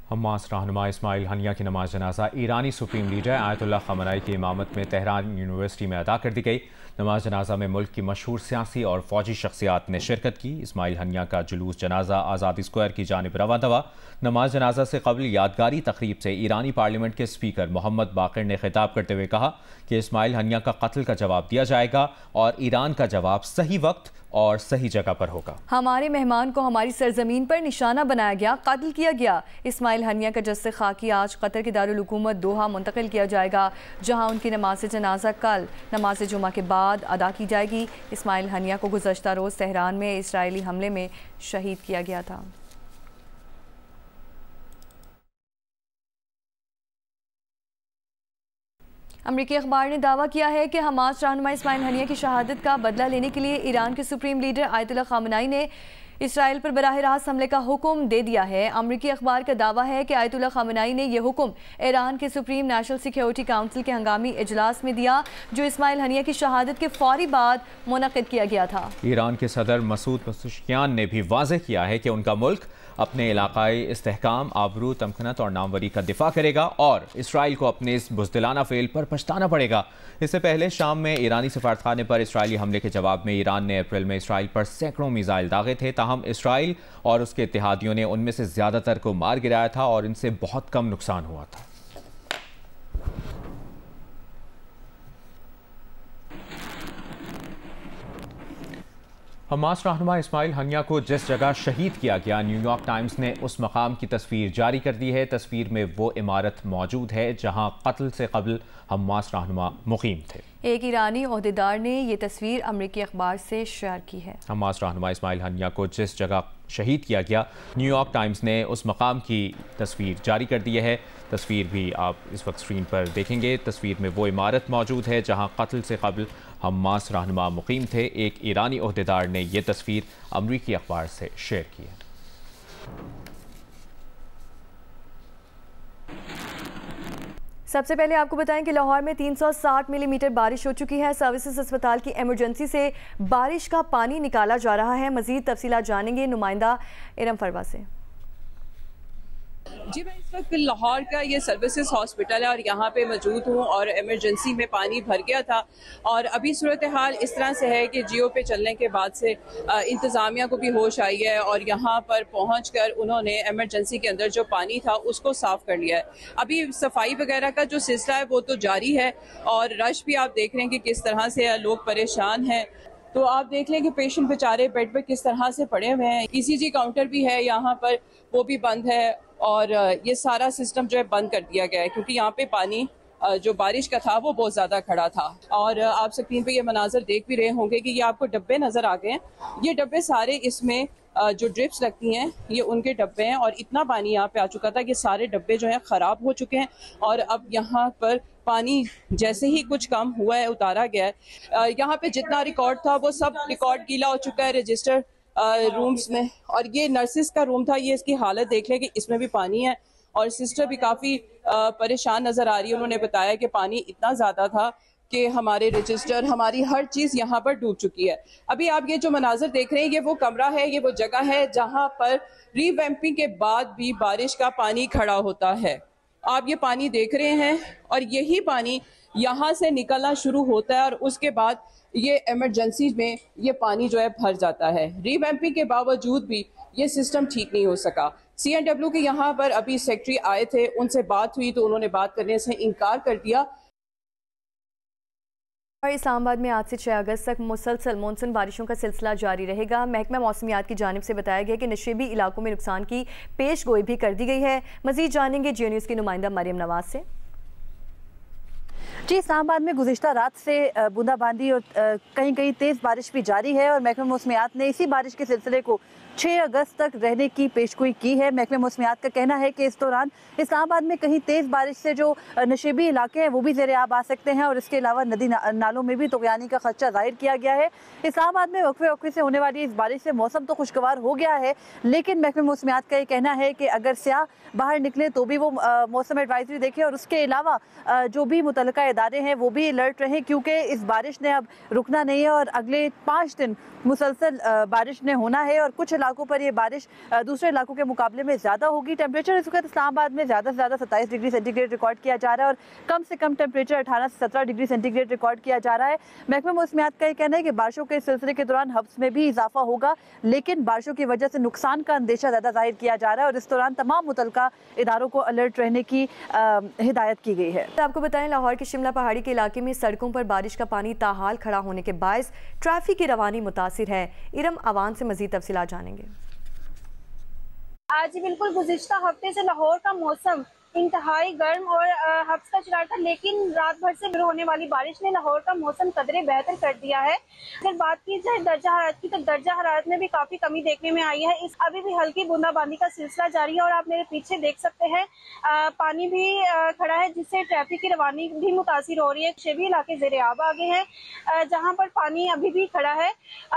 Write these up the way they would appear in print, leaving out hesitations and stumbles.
Hamas रहनुमा Ismail Haniyeh की नमाज जनाजा ईरानी सुप्रीम लीडर आयतुल्लाह खमनाई की इमामत में तेहरान यूनिवर्सिटी में अदा कर दी गई। नमाज जनाजा में मुल्क की मशहूर सियासी और फौजी शख्सियात ने शिरकत की। इस्माइल हनिया का जुलूस जनाजा आज़ादी स्क्वायर की जानिब रवा दवा। नमाज जनाजा से कबल यादगारी तकरीब से ईरानी पार्लियामेंट के स्पीकर मोहम्मद बाकिर ने खिताब करते हुए कहा कि इस्माइल हनिया का कत्ल का जवाब दिया जाएगा और ईरान का जवाब सही वक्त और सही जगह पर होगा। हमारे मेहमान को हमारी सरजमीन पर निशाना बनाया गया, कत्ल किया गया। इस्माइल हनिया का जस्से खाकी आज कतर की दारुल हुकूमत दोहा मुंतकिल किया जाएगा, जहां उनकी नमाज जनाजा कल नमाज जुमा के बाद अदा की जाएगी। इस्माइल हनिया को गुज़श्ता रोज़ तेहरान में इसराइली हमले में शहीद किया गया था। अमरीकी अखबार ने दावा किया है कि हमास रहनुमा इस्माइल हनिया की शहादत का बदला लेने के लिए ईरान के सुप्रीम लीडर आयतुल्लाह खमनाई ने इसराइल पर बराह रास्त हमले का हुक्म दे दिया है। अमरीकी अखबार का दावा है कि आयतुल्लाह खमनाई ने यह हुक्म ईरान के सुप्रीम नेशनल सिक्योरिटी काउंसिल के हंगामी इजलास में दिया, जो इस्माइल हनिया की शहादत के फौरी बाद मुनक़िद किया गया था। ईरान के सदर मसूद पज़ेश्कियान ने भी वाज़ेह किया है कि उनका मुल्क अपने इलाकाई इस्तेहकाम, आबरू, तमकनत और नामवरी का दिफा करेगा और इसराइल को अपने इस बुज़दिलाना फेल पर पछताना पड़ेगा। इससे पहले शाम में ईरानी सफारतखाने पर इसराइली हमले के जवाब में ईरान ने अप्रैल में इसराइल पर सैकड़ों मिसाइल दागे थे। ताहम इसराइल और उसके इत्तेहादियों ने उनमें से ज़्यादातर को मार गिराया था और इनसे बहुत कम नुकसान हुआ था। हमास रहनुमा इस्माइल हनिया को जिस जगह शहीद किया गया, न्यूयॉर्क टाइम्स ने उस मकाम की तस्वीर जारी कर दी है। तस्वीर में वो इमारत मौजूद है जहां कत्ल से कबल हमास रहनुमा मुकीम थे। एक ईरानी ओहदेदार ने ये तस्वीर अमरीकी अखबार से शेयर की है। हमास रहनुमा इस्माइल हनिया को जिस जगह शहीद किया गया, न्यूयॉर्क टाइम्स ने उस मकाम की तस्वीर जारी कर दी है। तस्वीर भी आप इस वक्त स्क्रीन पर देखेंगे। तस्वीर में वो इमारत मौजूद है जहां कत्ल से कबल हमास रहनुमा मुकीम थे। एक ईरानी ओहदेदार ने यह तस्वीर अमरीकी अखबार से शेयर की है। सबसे पहले आपको बताएं कि लाहौर में 360 मिलीमीटर बारिश हो चुकी है। सर्विसेज अस्पताल की इमरजेंसी से बारिश का पानी निकाला जा रहा है। मजीद तफसीलात जानेंगे नुमाइंदा इरम फरवा से। जी, मैं इस वक्त लाहौर का ये सर्विसेज हॉस्पिटल है और यहाँ पे मौजूद हूँ और इमरजेंसी में पानी भर गया था और अभी सूरत हाल इस तरह से है कि जियो पे चलने के बाद से इंतज़ामिया को भी होश आई है और यहाँ पर पहुँचकर उन्होंने इमरजेंसी के अंदर जो पानी था उसको साफ़ कर लिया है। अभी सफाई वगैरह का जो सिलसिला है वो तो जारी है और रश भी आप देख रहे हैं कि किस तरह से लोग परेशान हैं। तो आप देख लें कि पेशेंट बेचारे बेड पर किस तरह से पड़े हुए हैं। ECG काउंटर भी है यहाँ पर, वो भी बंद है और ये सारा सिस्टम जो है बंद कर दिया गया है क्योंकि यहाँ पे पानी जो बारिश का था वो बहुत ज़्यादा खड़ा था। और आप स्क्रीन पे ये मनाजर देख भी रहे होंगे कि ये आपको डब्बे नज़र आ गए हैं। ये डब्बे सारे इसमें जो ड्रिप्स लगती हैं ये उनके डब्बे हैं और इतना पानी यहाँ पे आ चुका था कि सारे डब्बे जो हैं ख़राब हो चुके हैं और अब यहाँ पर पानी जैसे ही कुछ कम हुआ है उतारा गया है। यहाँ पे जितना रिकॉर्ड था वो सब रिकॉर्ड गीला हो चुका है रजिस्टर रूम्स में। और ये नर्सिस का रूम था, ये इसकी हालत देख लें कि इसमें भी पानी है और सिस्टर भी काफ़ी परेशान नज़र आ रही है। उन्होंने बताया कि पानी इतना ज़्यादा था कि हमारे रजिस्टर, हमारी हर चीज़ यहाँ पर डूब चुकी है। अभी आप ये जो मनाजर देख रहे हैं ये वो कमरा है, ये वो जगह है जहाँ पर रीवैम्पिंग के बाद भी बारिश का पानी खड़ा होता है। आप ये पानी देख रहे हैं और यही पानी यहाँ से निकलना शुरू होता है और उसके बाद ये इमरजेंसी में ये पानी जो है भर जाता है। रीवैम्पिंग के बावजूद भी ये सिस्टम ठीक नहीं हो सका। CNW के यहाँ पर अभी सेक्रेटरी आए थे, उनसे बात हुई तो उन्होंने बात करने से इनकार कर दिया। और इस्लामाबाद में आज से 6 अगस्त तक मुसलसल मानसून बारिशों का सिलसिला जारी रहेगा। महकमा मौसमियात की जानिब से बताया गया कि नशेबी इलाकों में नुकसान की पेश गोई भी कर दी गई है। मजीद जानेंगे जियो न्यूज़ की नुमाइंदा मरियम नवाज से। जी, इस्लामाबाद में गुज़िश्ता रात से बूंदाबांदी और कहीं कहीं तेज़ बारिश भी जारी है और महकमा मौसमियात ने इसी बारिश के सिलसिले को 6 अगस्त तक रहने की पेशगोई की है। महकमा मौसमियात का कहना है कि इस दौरान इस्लामाबाद में कहीं तेज़ बारिश से जो नशेबी इलाके हैं वो भी ज़ेर आब आ सकते हैं और इसके अलावा नदी नालों में भी तुग़यानी का खदशा ज़ाहिर किया गया है। इस्लामाबाद में वक्फे वक्फे से होने वाली इस बारिश से मौसम तो खुशगवार हो गया है, लेकिन महकमा मौसमियात का ये कहना है कि अगर स्याह बाहर निकले तो भी वो मौसम एडवाइजरी देखें और उसके अलावा जो भी मुतल्लिका इदारे हैं वो भी अलर्ट रहें क्योंकि इस बारिश ने अब रुकना नहीं है और अगले 5 दिन मुसलसल बारिश ने होना है और कुछ इलाकों पर ये बारिश दूसरे इलाकों के मुकाबले में ज़्यादा होगी। टेम्परेचर इस वक्त इस्लामाबाद में ज़्यादा से ज़्यादा 27 डिग्री सेंटीग्रेड रिकॉर्ड किया जा रहा है और कम से कम टेम्परेचर 18 से 17 डिग्री सेंटीग्रेड रिकॉर्ड किया जा रहा है। महकमा मौसमियात का ये कहना है कि बारिशों के सिलसिले के दौरान हब्स में भी इजाफा होगा, लेकिन बारिशों की वजह से नुकसान का अंदेशा ज़्यादा जाहिर किया जा रहा है और इस दौरान तमाम मुतल्लिका इदारों को अलर्ट रहने की हिदायत की गई है। आपको बताएं, लाहौर के शिमला पहाड़ी के इलाके में सड़कों पर बारिश का पानी ताहाल खड़ा होने के बायस ट्रैफिक की रवानी मुतासिर है। इरम अवान से मजीद तफसीलात जानेंगे। आज बिल्कुल गुज़िश्ता हफ्ते से लाहौर का मौसम इंतहाई गर्म और हफ्स का शिकार था, लेकिन रात भर से शुरू होने वाली बारिश ने लाहौर का मौसम कदरे बेहतर कर दिया है। अगर बात की जाए दर्जा हरारत की, तो दर्जा हरारत में भी काफ़ी कमी देखने में आई है। इस अभी भी हल्की बूंदाबांदी का सिलसिला जारी है और आप मेरे पीछे देख सकते हैं पानी भी खड़ा है, जिससे ट्रैफिक की रवानी भी मुतासिर हो रही है। शेबी इलाके ज़ेर-ए-आब आ गए हैं जहाँ पर पानी अभी भी खड़ा है।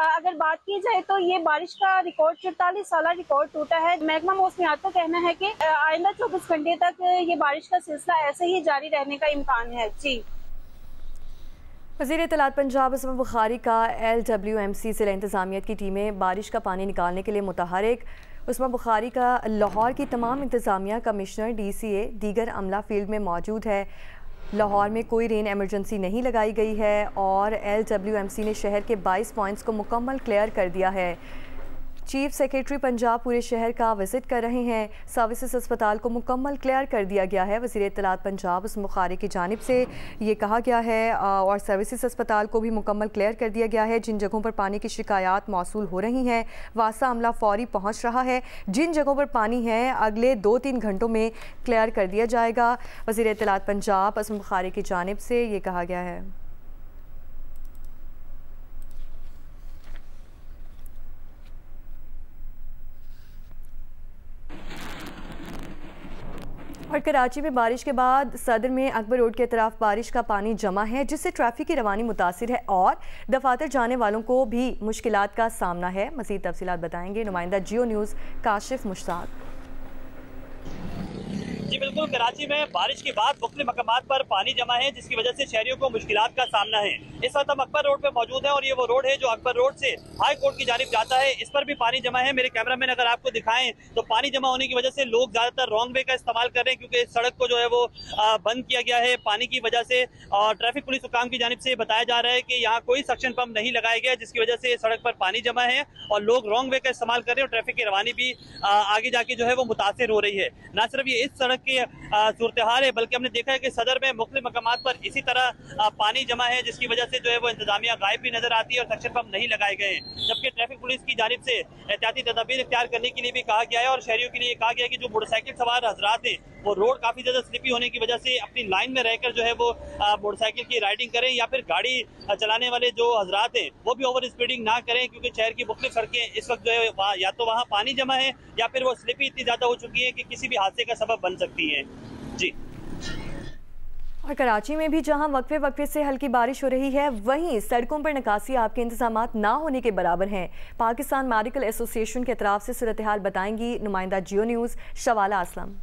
अगर बात की जाए तो ये बारिश का रिकॉर्ड 44 साल रिकॉर्ड टूटा है। महकमा मौसमियात का कहना है कि आइंदा 24 घंटे तक ये बारिश का सिलसिला ऐसे ही जारी रहने का इम्कान है। जी, वज़ीर इत्तलात पंजाब उसमा बुखारी का LWMC ज़िला इंतज़ामियत की टीमें बारिश का पानी निकालने के लिए मुतहरिक। उसमा बुखारी का लाहौर की तमाम इंतज़ामिया, कमिश्नर, DCA, दीगर अमला फील्ड में मौजूद है। लाहौर में कोई रेन एमरजेंसी नहीं लगाई गई है और LWMC ने शहर के 22 पॉइंट्स को मुकम्मल क्लियर कर दिया है। चीफ सेक्रेटरी पंजाब पूरे शहर का विजिट कर रहे हैं। सर्विसेज अस्पताल को मुकम्मल क्लियर कर दिया गया है। वज़ीर इत्तलात पंजाब उसमा बुखारी की जानिब से ये कहा गया है और सर्विसेज अस्पताल को भी मुकम्मल क्लियर कर दिया गया है। जिन जगहों पर पानी की शिकायत मौसूल हो रही हैं, वासा अमला फौरी पहुँच रहा है। जिन जगहों पर पानी है अगले 2-3 घंटों में क्लियर कर दिया जाएगा। वज़ीर इत्तलात पंजाब उसमा बुखारी की जानिब से ये कहा गया है। और कराची में बारिश के बाद सदर में अकबर रोड के तरफ बारिश का पानी जमा है, जिससे ट्रैफिक की रवानी मुतासिर है और दफातर जाने वालों को भी मुश्किलात का सामना है। मज़ीद तफसीलात बताएंगे नुमाइंदा जियो न्यूज़ काशिफ मुश्ताक। जी बिल्कुल, कराची में बारिश के बाद मुख्तलिफ मकामात पर पानी जमा है, जिसकी वजह से शहरियों को मुश्किलात का सामना है। इस वक्त हम अकबर रोड पे मौजूद हैं और ये वो रोड है जो अकबर रोड से हाई कोर्ट की जानिब जाता है। इस पर भी पानी जमा है। मेरे कैमरामैन अगर आपको दिखाएं तो पानी जमा होने की वजह से लोग ज्यादातर रॉन्ग वे का इस्तेमाल कर रहे हैं, क्योंकि इस सड़क को जो है वो बंद किया गया है पानी की वजह से। और ट्रैफिक पुलिस हुकाम की जानिब से बताया जा रहा है कि यहाँ कोई सक्शन पंप नहीं लगाया गया, जिसकी वजह से सड़क पर पानी जमा है और लोग रॉन्ग वे का इस्तेमाल कर रहे हैं और ट्रैफिक की रवानी भी आगे जाके जो है वो मुतासिर हो रही है। न सिर्फ ये इस सड़क के सूरत हाल है, बल्कि हमने देखा है कि सदर में मुख्तलिफ मकामात पर इसी तरह पानी जमा है, जिसकी वजह से जो है वो इंतजामिया गायब भी नजर आती है और सक्शन पंप नहीं लगाए गए हैं। जबकि ट्रैफिक पुलिस की जानिब से एहतियाती तदबीर इख्तियार करने के लिए भी कहा गया है और शहरियों के लिए कहा गया है कि जो मोटरसाइकिल सवार हजरात हैं वो रोड काफी ज्यादा स्लिपी होने की वजह से अपनी लाइन में रहकर जो है वो मोटरसाइकिल की राइडिंग करें, या फिर गाड़ी चलाने वाले जो हजरात हैं वो भी ओवर स्पीडिंग ना करें, क्योंकि शहर की मुख्तलिफ सड़कें इस वक्त जो है या तो वहाँ पानी जमा है या फिर वो स्लिपी इतनी ज्यादा हो चुकी है कि किसी भी हादसे का सबब बन सकती है। जी, और कराची में भी जहां वक्फे वक्फे से हल्की बारिश हो रही है, वहीं सड़कों पर निकासी आपके इंतजामात ना होने के बराबर हैं। पाकिस्तान मेडिकल एसोसिएशन के तरफ से सूरत हाल बताएंगी नुमाइंदा जियो न्यूज़ शवाला असलम।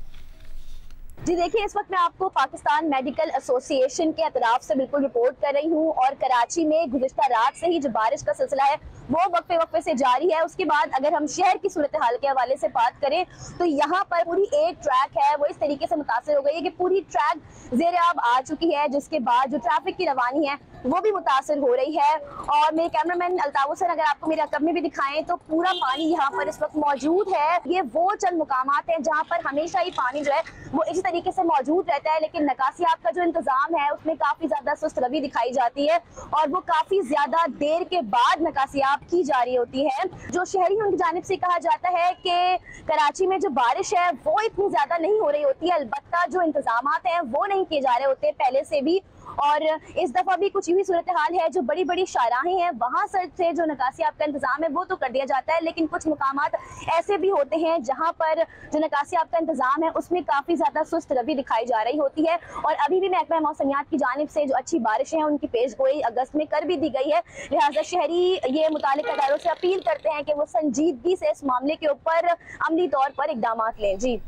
जी देखिए, इस वक्त मैं आपको पाकिस्तान मेडिकल एसोसिएशन के तरफ से बिल्कुल रिपोर्ट कर रही हूँ और कराची में गुज़िश्ता रात से ही जो बारिश का सिलसिला है वो वक्फे वक्फे से जारी है। उसके बाद अगर हम शहर की सूरत हाल के हवाले से बात करें तो यहाँ पर पूरी एक ट्रैक है वो इस तरीके से मुतासर हो गई है कि पूरी ट्रैक ज़ेर-ए-आब आ चुकी है, जिसके बाद जो ट्रैफिक की रवानी है वो भी मुतासर हो रही है। और मेरे कैमरामैन अल्ताफ हुसैन अगर आपको मेरे अकब में भी दिखाएं तो पूरा पानी यहाँ पर इस वक्त मौजूद है। ये वो चंद मुकामात हैं जहाँ पर हमेशा ही पानी जो है वो इसी तरीके से मौजूद रहता है, लेकिन नकासियात का जो इंतजाम है उसमें काफी ज्यादा सुस्त रवि दिखाई जाती है और वो काफी ज्यादा देर के बाद नकासियात की जा रही होती है। जो शहरी उनकी जानिब से कहा जाता है कि कराची में जो बारिश है वो इतनी ज्यादा नहीं हो रही होती है, अलबत्ता जो इंतजामात हैं वो नहीं किए जा रहे होते पहले से भी। और इस दफा भी कुछ यूं सूरत हाल है, जो बड़ी बड़ी शाहराहें हैं वहां से जो नकासियात का इंतजाम है वो तो कर दिया जाता है, लेकिन कुछ मुकामात ऐसे भी होते हैं जहां पर जो नकासियात का इंतजाम है उसमें काफी ज्यादा सुस्त रवि दिखाई जा रही होती है। और अभी भी महकमा मौसमियात की जानिब से जो अच्छी बारिशें हैं उनकी पेशगोई अगस्त में कर भी दी गई है, लिहाजा शहरी ये मुतालिका इदारों से अपील करते हैं कि वो संजीदगी से इस मामले के ऊपर अमली तौर पर इकदाम लें। जी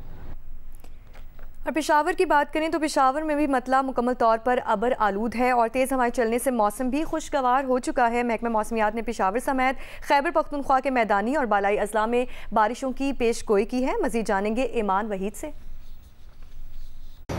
और पेशावर की बात करें तो पेशावर में भी मतला मुकम्मल तौर पर अबर आलूद है और तेज़ हवाएं चलने से मौसम भी खुशगवार हो चुका है। महकमा मौसमियात ने पेशावर समेत खैबर पख्तूनख्वा के मैदानी और बालाई अजला में बारिशों की पेशगोई की है। मज़ीद जानेंगे ईमान वहीद से।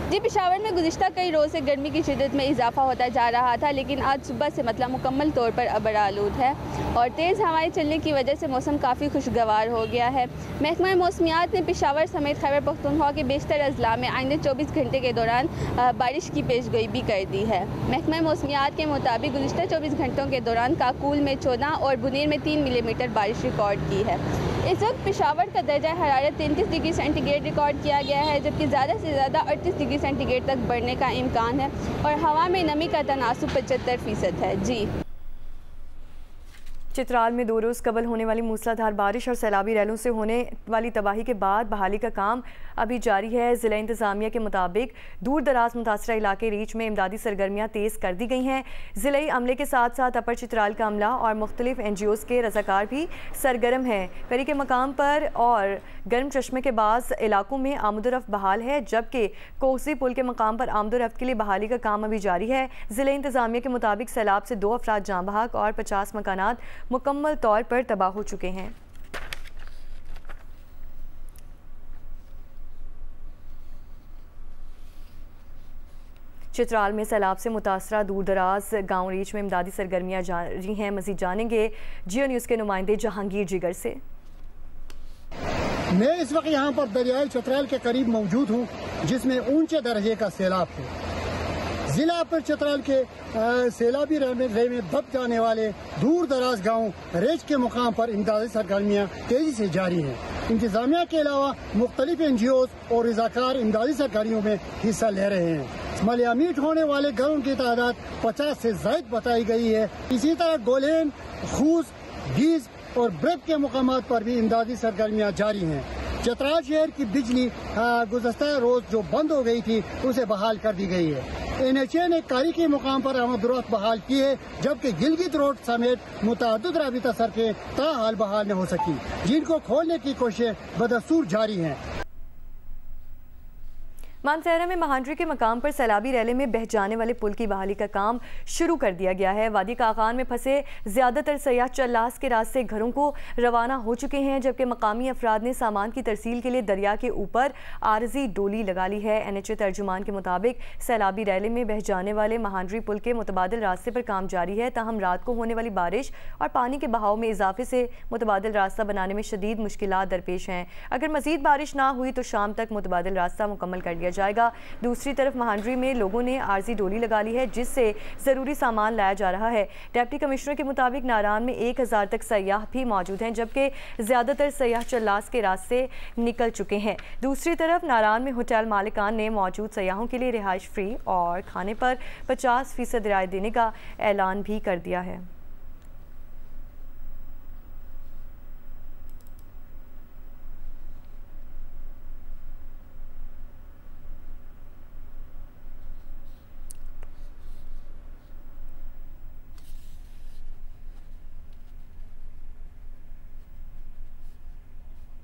जी, पेशावर में गुज़िश्ता कई रोज़ से गर्मी की शिद्दत में इजाफा होता जा रहा था, लेकिन आज सुबह से मतलब मुकम्मल तौर पर अबर आलूद है और तेज़ हवाएं चलने की वजह से मौसम काफ़ी खुशगवार हो गया है। महकमा मौसमियात ने पेशावर समेत खैबर पख्तूनख्वा के बेशतर अजला में आइंदे 24 घंटे के दौरान बारिश की पेशगोई भी कर दी है। महकमा मौसमियात के मुताबिक गुज़िश्ता 24 घंटों के दौरान काकूल में 14 और बुनीर में 3 मिलीमीटर बारिश रिकॉर्ड की है। इस वक्त पेशावर का दर्जा हरारत 33 डिग्री सेंटीग्रेड रिकॉर्ड किया गया है, जबकि ज़्यादा से ज़्यादा 38 डिग्री सेंटीग्रेड तक बढ़ने का इम्कान है और हवा में नमी का तनासुब 75% है। जी, चित्राल में 2 रोज़ कबल होने वाली मूसलाधार बारिश और सैलाबी रैलों से होने वाली तबाही के बाद बहाली का काम अभी जारी है। ज़िला इंतज़ामिया के मुताबिक दूर दराज मुतासरा इलाके रीच में इमदादी सरगर्मियाँ तेज़ कर दी गई हैं। ज़िले अमले के साथ साथ अपर चित्राल का अमला और मुख्तलिफ NGOs के रज़ाकार भी सरगर्म हैं। फेरी के मकाम पर और गर्म चश्मे के बाज़ इलाकों में आमदोरफ्त बहाल है, जबकि कोसी पुल के मकाम पर आमदोरफ्त के लिए बहाली का काम अभी जारी है। ज़िला इंतज़ामिया के मुताबिक सैलाब से 2 अफराद जाँ बहक और 50 मकानात मुकम्मल तौर पर तबाह हो चुके हैं। चित्राल में सैलाब से मुतासरा दूर दराज गाँव रीच में इमदादी सरगर्मियाँ जारी हैं। मज़ीद जानेंगे जियो न्यूज़ के नुमाइंदे जहांगीर जिगर से। मैं इस वक्त यहाँ पर दरियाई चित्राल के करीब मौजूद हूँ, जिसमें ऊंचे दर्जे का सैलाब है। जिला पर चित्राल के सैलाबी रह में दब जाने वाले दूर दराज गाँव रेच के मुकाम पर इमदादी सरगर्मियाँ तेजी से जारी हैं। इंतजामिया के अलावा मुख्तलिफ NGOs और रज़ाकार इमदादी सरगर्मियों में हिस्सा ले रहे हैं। मलियामीट होने वाले घरों की तादाद 50 से ज़ायद बताई गई है। इसी तरह गोलेन, खूस, गीज और ब्रेक के मुकामात पर भी इमदादी सरगर्मियाँ जारी हैं। चित्राल शहर की बिजली गुज़श्ता रोज जो बंद हो गई थी, उसे बहाल कर दी गई है। NHA ने कारी के मुकाम पर आमदोरफ्त बहाल की है, जबकि गिलगित रोड समेत मुतअद्दिद राबिता सड़कें ताहाल बहाल न हो सकी, जिनको खोलने की कोशिशें बदस्तूर जारी हैं। मानसहरा में महांडरी के मकाम पर सैलाबी रैले में बह जाने वाले पुल की बहाली का काम शुरू कर दिया गया है। वादी कागान में फंसे ज़्यादातर सयाह चल्लास के रास्ते घरों को रवाना हो चुके हैं, जबकि मकामी अफराद ने सामान की तरसील के लिए दरिया के ऊपर आरजी डोली लगा ली है। NHA तर्जुमान के मुताबिक सैलाबी रैले में बह जाने वाले महांडरी पुल के मुतबादिल रास्ते पर काम जारी है, ताहम रात को होने वाली बारिश और पानी के बहाव में इजाफे से मुतबादिल रास्ता बनाने में शदीद मुश्किलात दरपेश हैं। अगर मजीद बारिश ना हुई तो शाम तक मुतबादिल रास्ता मुकम्मल कर दिया जाएगा। दूसरी तरफ महांडरी में लोगों ने आरजी डोली लगा ली है, जिससे जरूरी सामान लाया जा रहा है। डिप्टी कमिश्नर के मुताबिक नारान में 1000 तक सयाह भी मौजूद हैं, जबकि ज्यादातर सयाह चल्लास के रास्ते निकल चुके हैं। दूसरी तरफ नारान में होटल मालिकान ने मौजूद सयाहों के लिए रिहाइश फ्री और खाने पर 50% रियायत देने का ऐलान भी कर दिया है।